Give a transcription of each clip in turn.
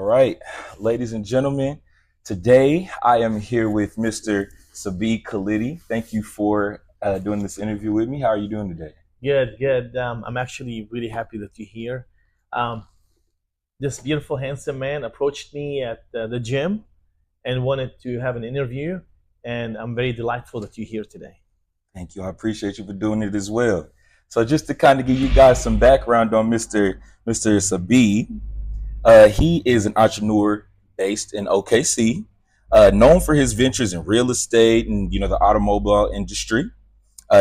right, ladies and gentlemen, today I am here with Mr. Sabih Kalidy. Thank you for doing this interview with me. How are you doing today? Good, good. I'm actually really happy that you're here. Um, this beautiful, handsome man approached me at the gym and wanted to have an interview, and I'm very delightful that you're here today. Thank you. I appreciate you for doing it as well. So, just to kind of give you guys some background on Mr. Sabih, he is an entrepreneur based in OKC, known for his ventures in real estate and the automobile industry.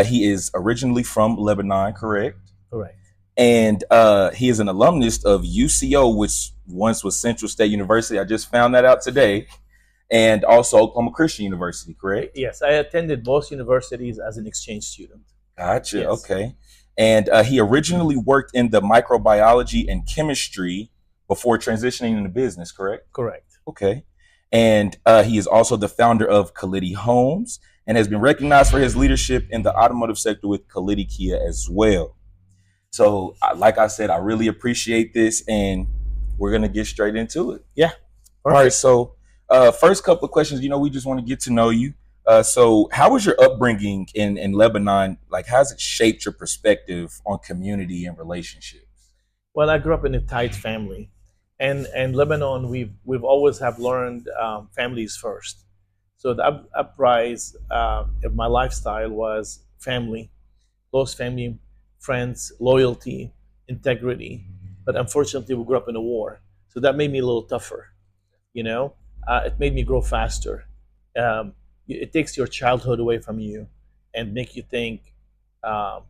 He is originally from Lebanon, correct? Correct. And he is an alumnus of UCO, which once was Central State University. I just found that out today, and also Oklahoma Christian University, correct? Yes, I attended both universities as an exchange student. Gotcha. Yes, Okay. And he originally worked in the microbiology and chemistry before transitioning into business, correct? correct. Okay. And he is also the founder of Kalidy Homes and has been recognized for his leadership in the automotive sector with Kalidy Kia as well. So, like I said, I really appreciate this, and we're gonna get straight into it. Yeah, All right. perfect. So, first couple of questions. We just want to get to know you. So, how was your upbringing in Lebanon? Like, how's it shaped your perspective on community and relationships? Well, I grew up in a tight family, and Lebanon, we've always have learned families first. So the uprise of my lifestyle was family, close family, friends, loyalty, integrity. But unfortunately, we grew up in a war, so that made me a little tougher. You know, it made me grow faster. It takes your childhood away from you and make you think um,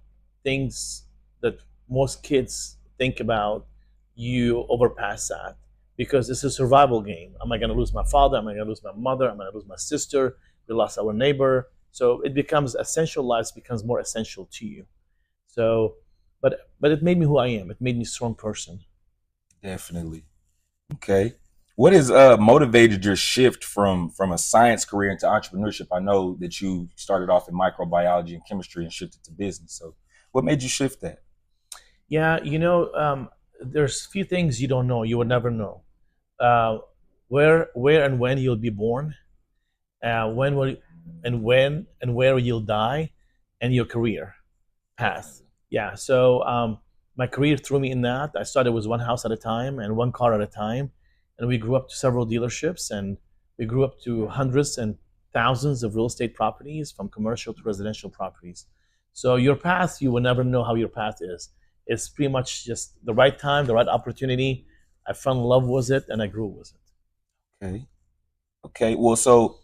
things that most kids think about. You overpass that because it's a survival game. Am I going to lose my father? Am I going to lose my mother? Am I going to lose my sister? We lost our neighbor. So it becomes essential. Life becomes more essential to you. So, but it made me who I am. It made me a strong person. Definitely. Okay. What has motivated your shift from a science career into entrepreneurship? I know that you started off in microbiology and chemistry and shifted to business. So, what made you shift that? Yeah, there's few things you don't know. You will never know uh, where and when you'll be born, when will, when and where you'll die, and your career path. Yeah. So my career threw me in that. I started with one house at a time and one car at a time, and we grew up to several dealerships, and we grew up to hundreds and thousands of real estate properties, from commercial to residential properties. So your path, you will never know how your path is. It's pretty much just the right time, the right opportunity. I fell in love with it, and I grew with it. Okay. Okay. Well, so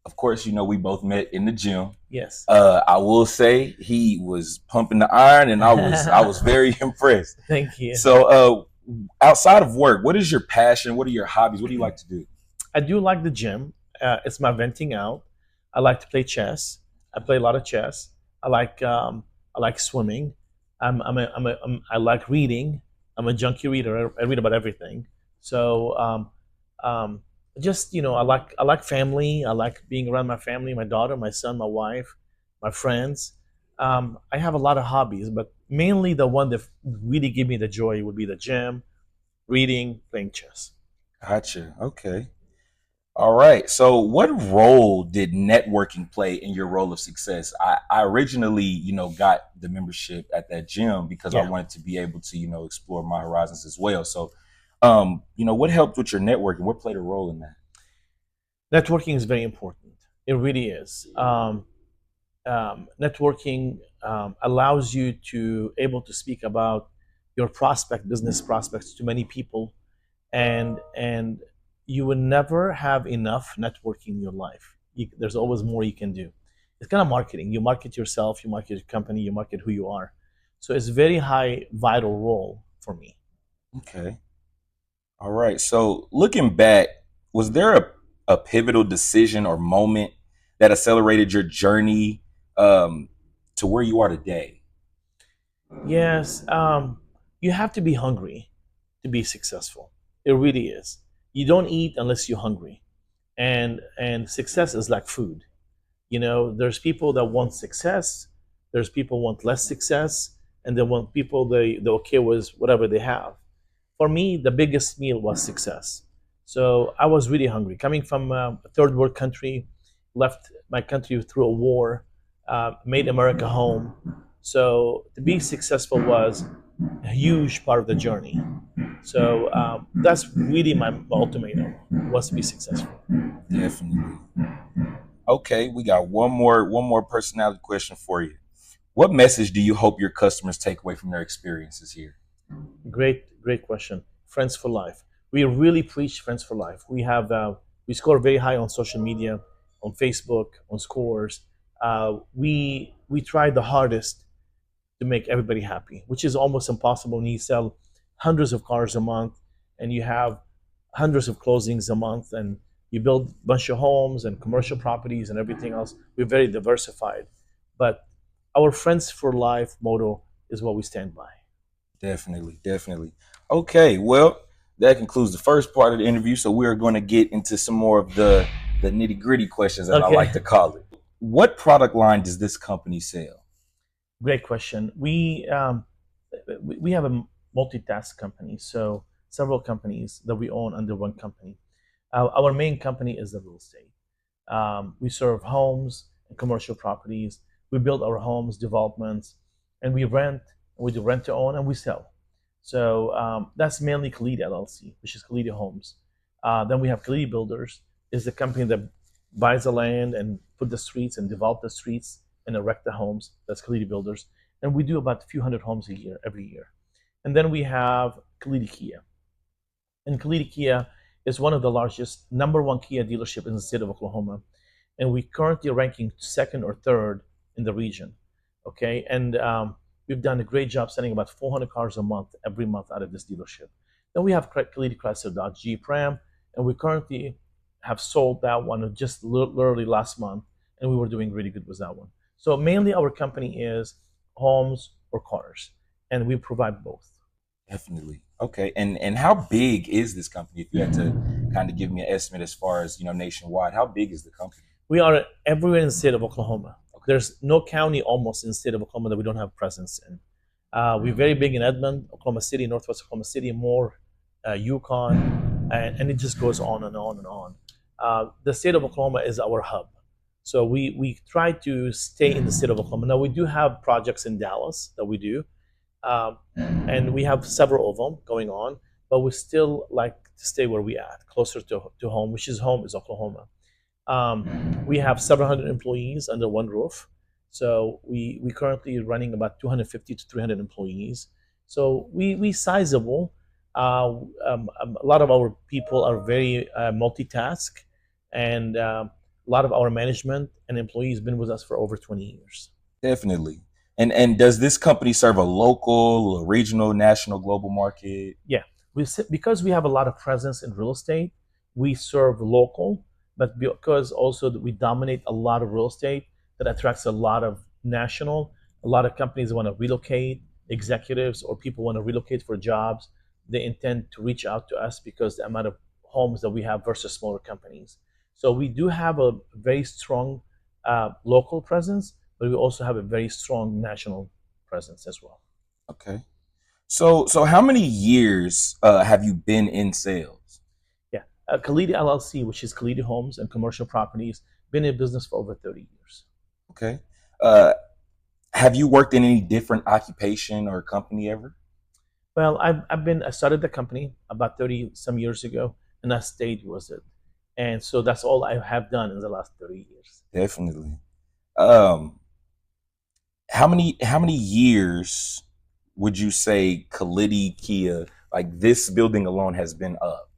of course, we both met in the gym. Yes. I will say he was pumping the iron, and I was very impressed. Thank you. So, outside of work, what is your passion? What are your hobbies? What do you like to do? I do like the gym. It's my venting out. I like to play chess. I play a lot of chess. I like swimming. I like reading. I'm a junkie reader. I read about everything. So um, just I like family. I like being around my family, my daughter, my son, my wife, my friends. I have a lot of hobbies, but mainly the one that really give me the joy would be the gym, reading, playing chess. Gotcha. Okay. All right. So, what role did networking play in your role of success? I originally, got the membership at that gym because I Yeah. wanted to be able to, explore my horizons as well. So, what helped with your networking? What played a role in that? Networking is very important. It really is. Networking allows you to able to speak about your business prospects, to many people, and you will never have enough networking in your life. There's always more you can do. It's kind of marketing. You market yourself, you market your company, you market who you are. So it's very high vital role for me. Okay. All right. So, looking back, was there a pivotal decision or moment that accelerated your journey to where you are today? Yes, you have to be hungry to be successful. It really is. You don't eat unless you're hungry, and success is like food. There's people that want success. There's people want less success, and they want people they okay with whatever they have. For me, the biggest meal was success. So I was really hungry. Coming from a third world country, left my country through a war, made America home. So to be successful was a huge part of the journey. So that's really my ultimatum was to be successful. Definitely. Okay, we got one more personality question for you. What message do you hope your customers take away from their experiences here? Great question. Friends for life. We really preach friends for life. We score very high on social media, on Facebook, on scores. We try the hardest to make everybody happy, which is almost impossible when you sell hundreds of cars a month and you have hundreds of closings a month and you build a bunch of homes and commercial properties and everything else. We're very diversified. But our friends for life motto is what we stand by. Definitely, definitely. Okay, well, that concludes the first part of the interview. So we're going to get into some more of the nitty gritty questions, as I Okay. like to call it. What product line does this company sell? Great question. We have a multitask company, so several companies that we own under one company. Our main company is the real estate. We serve homes and commercial properties. We build our homes, developments, and we rent. We do rent to own, and we sell. So that's mainly Kalidy LLC, which is Kalidy Homes. Then we have Kalidy Builders, is the company that buys the land and put the streets and develop the streets and erect the homes. That's Kalidy Builders, and we do about a few hundred homes a year every year. And then we have Kalidy Kia, and Kalidy Kia is one of the largest, number one Kia dealership in the state of Oklahoma, and we currently ranking second or third in the region. Okay, and we've done a great job selling about 400 cars a month every month out of this dealership. Then we have Kalidy Chrysler Dodge Jeep Ram, and we currently have sold that one just literally last month, and we were doing really good with that one. So mainly our company is homes or cars, and we provide both. Definitely. Okay, and how big is this company? If you had to kind of give me an estimate as far as nationwide, how big is the company? We are everywhere in the state of Oklahoma. Okay. There's no county almost in the state of Oklahoma that we don't have presence in. We're very big in Edmond, Oklahoma City, Northwest Oklahoma City, more Yukon, and it just goes on and on and on. The state of Oklahoma is our hub. So we try to stay in the state of Oklahoma. Now, we do have projects in Dallas that we do, and we have several of them going on, but we still like to stay where we at, closer to home, which is home is Oklahoma. We have several hundred employees under one roof. So we currently running about 250 to 300 employees. So we sizable. A lot of our people are very multitask, and a lot of our management and employees been with us for over 20 years. Definitely. And does this company serve a local, a regional, national, global market? Yeah, because we have a lot of presence in real estate, we serve local, but because also that we dominate a lot of real estate, that attracts a lot of national. A lot of companies want to relocate, executives or people want to relocate for jobs. They intend to reach out to us because the amount of homes that we have versus smaller companies. So we do have a very strong local presence, but we also have a very strong national presence as well. Okay. So how many years have you been in sales? Yeah, Kalidy LLC, which is Kalidy Homes and Commercial Properties, been in business for over 30 years. Okay. Uh, have you worked in any different occupation or company ever? Well, I started the company about 30 some years ago, and I stayed with it, and so that's all I have done in the last 30 years. Definitely. Um, how many years would you say Khalidi Kia, like this building alone, has been up?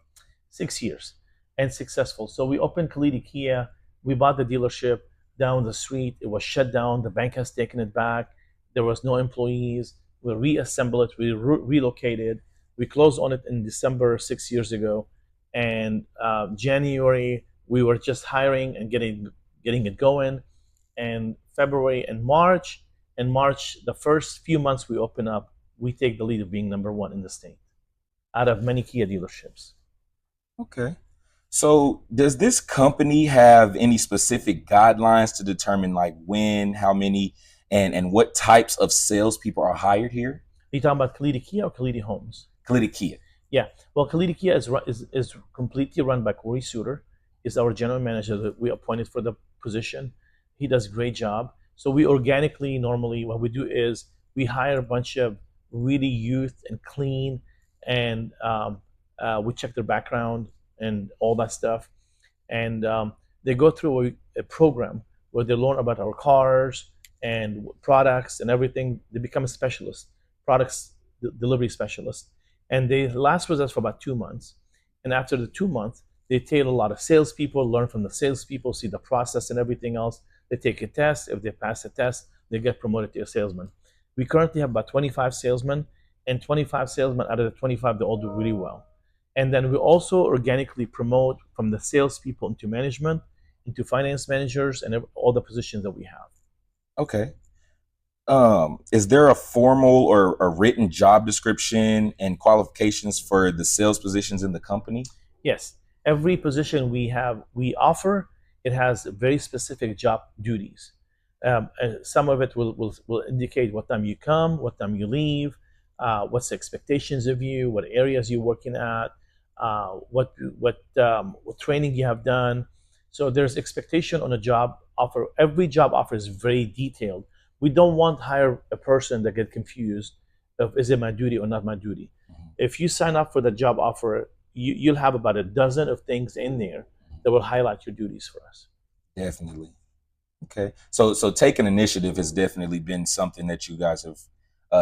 6 years and successful. So we opened Kalidy Kia. We bought the dealership down the street. It was shut down. The bank has taken it back. There was no employees. We reassembled it. We relocated. We closed on it in December 6 years ago, and January we were just hiring and getting it going, and February and March. And March, the first few months we open up, we take the lead of being number one in the state out of many Kia dealerships. Okay. So does this company have any specific guidelines to determine like when, how many, and what types of salespeople are hired here? Are you talking about Kalidy Kia or Kalidy Homes? Khalidi Kia. Yeah. Well, Khalid Kia is completely run by Corey Suter. Is our general manager that we appointed for the position. He does a great job. So we organically normally what we do is we hire a bunch of really youth and clean, and we check their background and all that stuff, and they go through a program where they learn about our cars and products and everything. They become a specialist, products delivery specialist, and they last with us for about 2 months. And after the 2 months, they take a lot of salespeople, learn from the salespeople, see the process and everything else. They take a test. If they pass the test, they get promoted to a salesman. We currently have about 25 salesmen, and 25 salesmen out of the 25, they all do really well. And then we also organically promote from the salespeople into management, into finance managers, and all the positions that we have. Okay. Is there a formal or a written job description and qualifications for the sales positions in the company? Yes, every position we offer, it has very specific job duties. And some of it will indicate what time you come, what time you leave, what's the expectations of you, what areas you're working at, what training you have done. So there's expectation on a job offer. Every job offer is very detailed. We don't want to hire a person that get confused of is it my duty or not my duty. Mhm. If you sign up for the job offer, you'll have about a dozen of things in there that will highlight your duties for us. Definitely. Okay. So taking initiative has definitely been something that you guys have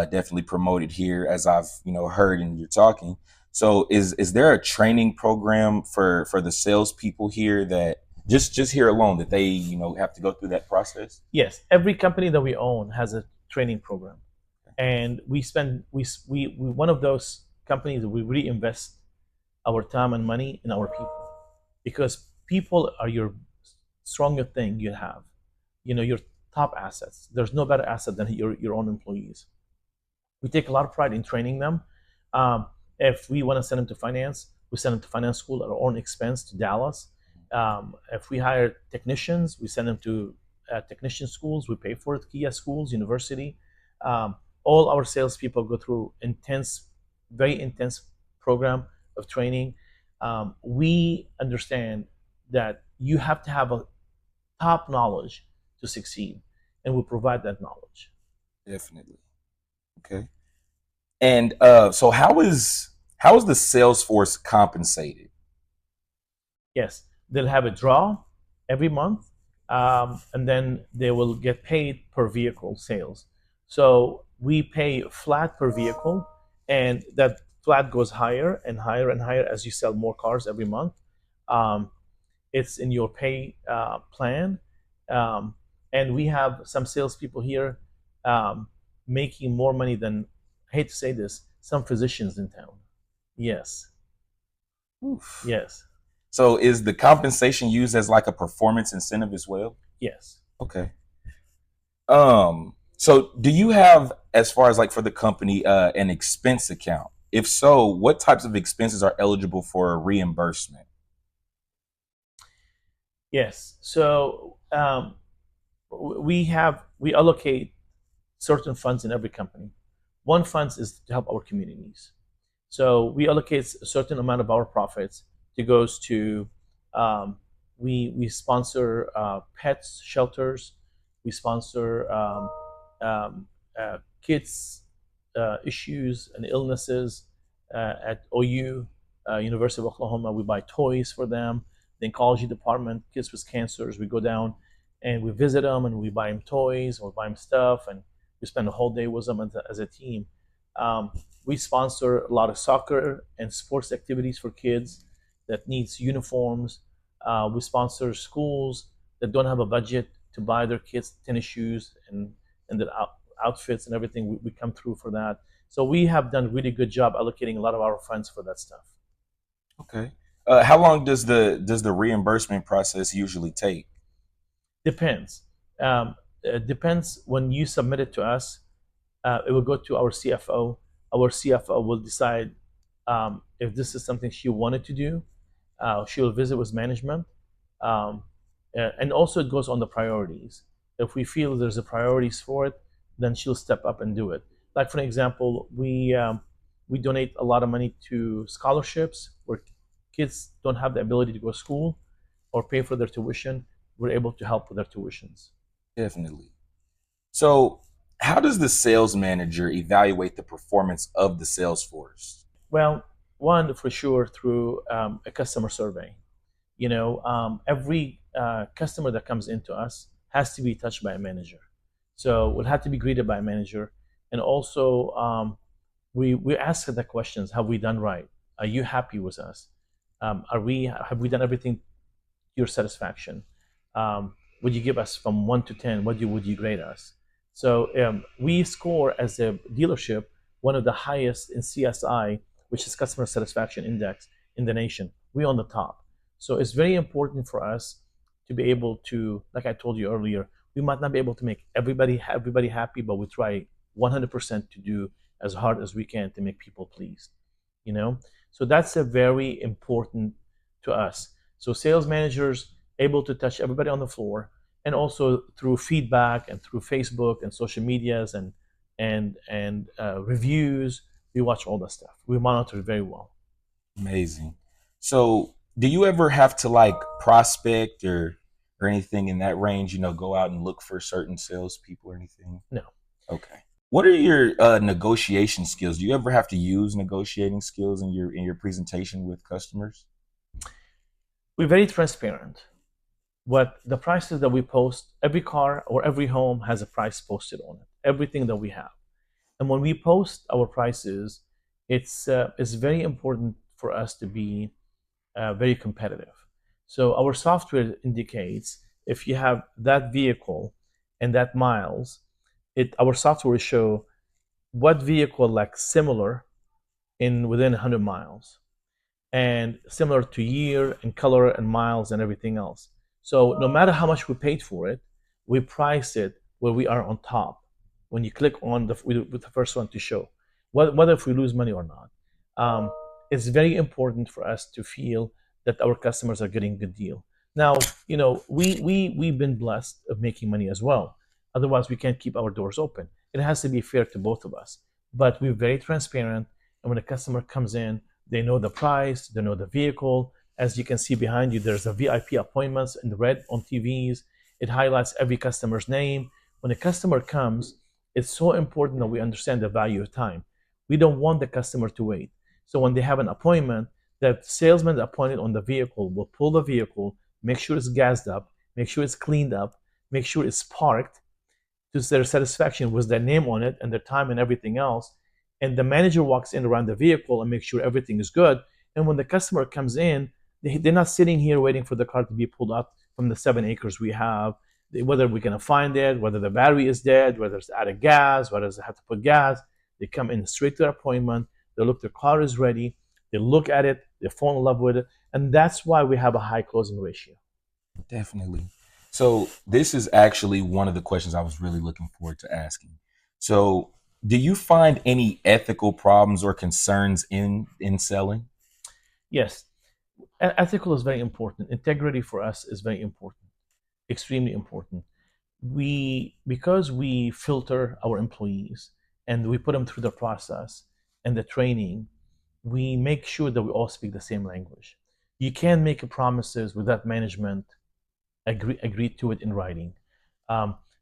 definitely promoted here, as I've heard in your talking. So is there a training program for the salespeople here that just here alone that they have to go through that process? Yes, every company that we own has a training program, and we spend we one of those companies that we really invest our time and money in our people, because people are your strongest thing you have. Your top assets. There's no better asset than your own employees. We take a lot of pride in training them. Um, if we want to send them to finance, we send them to finance school at our own expense to Dallas. If we hire technicians, we send them to technician schools. We pay for it, Kia schools, university. All our salespeople go through intense, very intense program of training. We understand that you have to have a top knowledge to succeed, and we provide that knowledge. Definitely. Okay. And so how is the sales force compensated? Yes, they'll have a draw every month, and then they will get paid per vehicle sales. So we pay flat per vehicle, and that flat goes higher and higher and higher as you sell more cars every month. Um, it's in your pay plan, um, and we have some salespeople here um, making more money than, I hate to say this, some physicians in town. Yes, Oof. yes, So is the compensation used as like a performance incentive as well? yes. Okay. So do you have, as far as like for the company, an expense account? If so, what types of expenses are eligible for reimbursement? Yes. So we allocate certain funds in every company. One fund is to help our communities. So we allocate a certain amount of our profits to goes to we sponsor pets shelters. We sponsor kids issues and illnesses at OU, University of Oklahoma. We buy toys for them. The oncology department, kids with cancers, we go down and we visit them and we buy them toys or buy them stuff, and we spend a whole day with them as a team. Um, we sponsor a lot of soccer and sports activities for kids that needs uniforms. We sponsor schools that don't have a budget to buy their kids tennis shoes and the outfits and everything. We come through for that. So we have done a really good job allocating a lot of our funds for that stuff. Okay. How long does the reimbursement process usually take? Depends. It depends when you submit it to us. It will go to our CFO. Our CFO will decide if this is something she wanted to do. She will visit with management, um, and also it goes on the priorities. If we feel there's a priorities for it, then she'll step up and do it. Like for example, We donate a lot of money to scholarships where kids don't have the ability to go to school or pay for their tuition. We're able to help with their tuitions. Definitely. So, how does the sales manager evaluate the performance of the sales force? Well, one for sure through a customer survey. Every customer that comes into us has to be touched by a manager. So we'll have to be greeted by a manager, and also we ask the questions: Have we done right? Are you happy with us? Are we Have we done everything to your satisfaction? Would you give us from 1 to 10? What would you grade us? So we score as a dealership one of the highest in CSI, which is Customer Satisfaction Index in the nation. We on the top. So it's very important for us to be able to, like I told you earlier, we might not be able to make everybody happy, but we try 100% to do as hard as we can to make people pleased. You know, so that's a very important to us. So sales managers able to touch everybody on the floor, and also through feedback and through Facebook and social medias and reviews, we watch all the stuff. We monitor it very well. Amazing. So, do you ever have to like prospect or anything in that range? Go out and look for certain salespeople or anything? No, Okay. What are your negotiation skills? Do you ever have to use negotiating skills in your presentation with customers? we're very transparent. What the prices that we post, every car or every home has a price posted on it. Everything that we have, and when we post our prices, it's very important for us to be very competitive. So our software indicates if you have that vehicle and that miles, it our software will show what vehicle like similar in within 100 miles and similar to year and color and miles and everything else. So no matter how much we paid for it, we price it where we are on top. When you click on with the first one to show, whether if we lose money or not, um, it's very important for us to feel that our customers are getting a good deal. Now, we've been blessed of making money as well. Otherwise, we can't keep our doors open. It has to be fair to both of us. But we're very transparent, and when a customer comes in, they know the price, they know the vehicle. As you can see behind you, there's a VIP appointments in the red on TVs. It highlights every customer's name. When a customer comes, it's so important that we understand the value of time. We don't want the customer to wait. So when they have an appointment, the salesman appointed on the vehicle will pull the vehicle, make sure it's gassed up, make sure it's cleaned up, make sure it's parked to their satisfaction with their name on it and their time and everything else. And the manager walks in around the vehicle and makes sure everything is good. And when the customer comes in, they're not sitting here waiting for the car to be pulled out from the 7 acres we have. Whether we're gonna find it, whether the battery is dead, whether it's out of gas, whether they have to put gas, they come in straight to their appointment. They look, their car is ready. They look at it, they fall in love with it, and that's why we have a high closing ratio. Definitely. So this is actually one of the questions I was really looking forward to asking. So, do you find any ethical problems or concerns in selling? Yes, ethical is very important. Integrity for us is very important, extremely important. Because we filter our employees and we put them through the process and the training, we make sure that we all speak the same language. You can't make promises without management agree to it in writing.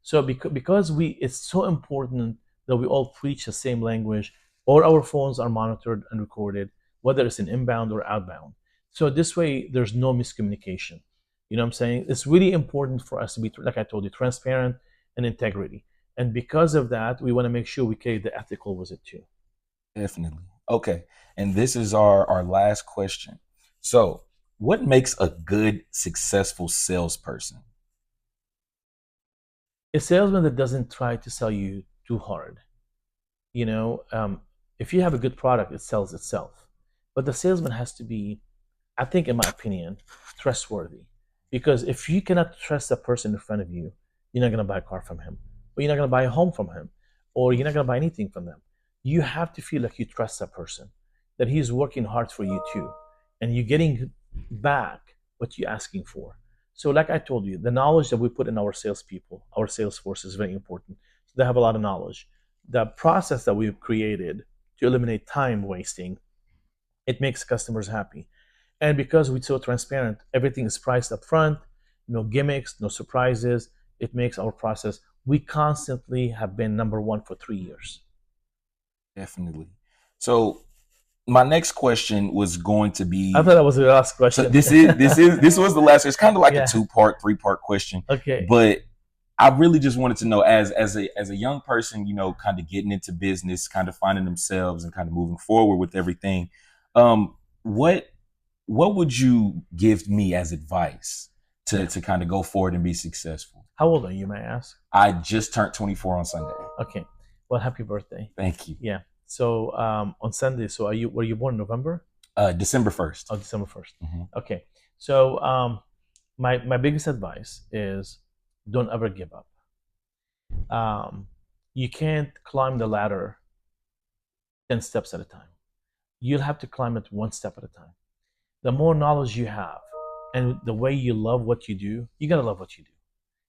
So because it's so important that we all preach the same language, all our phones are monitored and recorded, whether it's an inbound or outbound. So this way, there's no miscommunication. You know what I'm saying? It's really important for us to be, like I told you, transparent and integrity. And because of that, we want to make sure we carry the ethical with it too. Definitely. Okay. And this is our last question. So, what makes a good, successful salesperson? A salesman that doesn't try to sell you too hard. You know, if you have a good product, it sells itself. But the salesman has to be, I think, in my opinion, trustworthy. Because if you cannot trust the person in front of you, you're not going to buy a car from him, or you're not going to buy a home from him, or you're not going to buy anything from them. You have to feel like you trust that person, that he's working hard for you too, and you're getting back what you're asking for. So, like I told you, the knowledge that we put in our salespeople, our sales force is very important. So they have a lot of knowledge. The process that we've created to eliminate time wasting. It makes customers happy. And because we're so transparent, everything is priced up front, no gimmicks, no surprises. It makes our process. We constantly have been number one for 3 years. Definitely. So my next question was going to I be, thought that was the last so question. this was the last. It's kind of like a Yeah. 2-part, 3-part question, Okay. but I really just wanted to know, as a young person, kind of getting into business, kind of finding themselves, and kind of moving forward with everything. Um, what what would you give me as advice to Yeah. to kind of go forward and be successful? How old are you, may I ask? I just turned 24 on Sunday. Okay. Well, happy birthday. Thank you. Yeah. So on Sunday, so were you born in November? December 1st. Oh, December 1st. Mm-hmm. Okay. So my biggest advice is don't ever give up. You can't climb the ladder 10 steps at a time. You'll have to climb it one step at a time. The more knowledge you have and the way you love what you do, you gotta love what you do.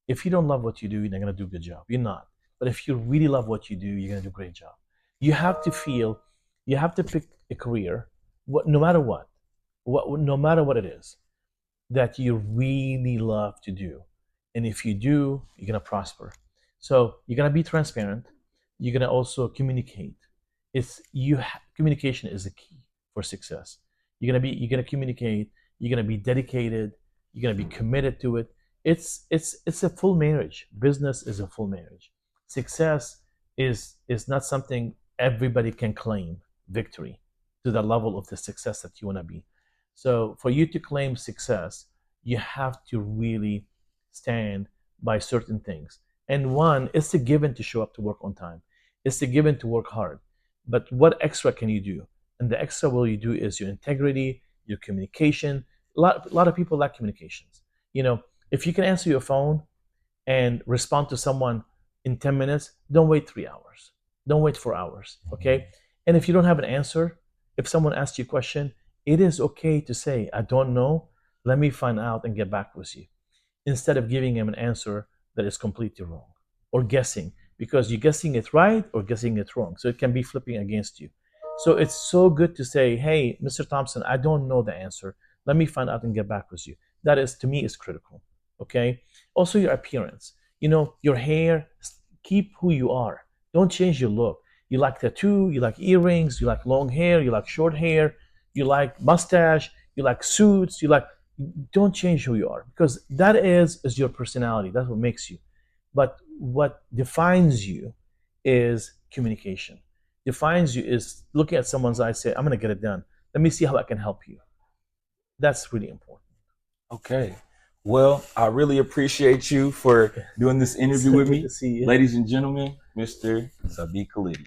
If you don't love what you do, you're not gonna do a good job. You're not. But if you really love what you do, you're gonna do a great job. You have to feel, you have to pick a career, no matter what, no matter what it is, that you really love to do. And if you do, you're gonna prosper. So you're gonna be transparent. You're gonna also communicate. Communication is the key for success. You're gonna communicate. You're gonna be dedicated. You're gonna be committed to it. It's a full marriage. Business is a full marriage. Success is not something everybody can claim victory to the level of the success that you want to be. So for you to claim success, you have to really stand by certain things. And one is the given to show up to work on time. It's the given to work hard. But what extra can you do? And the extra will you do is your integrity, your communication. A lot of people lack communications. If you can answer your phone and respond to someone in 10 minutes, don't wait 3 hours. Don't wait 4 hours. Okay. And if you don't have an answer, if someone asks you a question, it is okay to say, I don't know. Let me find out and get back with you. Instead of giving them an answer that is completely wrong or guessing, because you're guessing it right or guessing it wrong. So it can be flipping against you. So it's so good to say, hey, Mr. Thompson, I don't know the answer. Let me find out and get back with you. That is, to me, is critical. Okay. Also, your appearance. Your hair. Keep who you are. Don't change your look. You like tattoo. You like earrings. You like long hair. You like short hair. You like mustache. You like suits. Don't change who you are, because that is your personality. That's what makes you. But what defines you is communication. Defines you is looking at someone's eyes, say, I'm going to get it done. Let me see how I can help you. That's really important. Okay. Well, I really appreciate you for doing this interview So with good me. to see you. Ladies and gentlemen, Mr. Sabih Kalidy.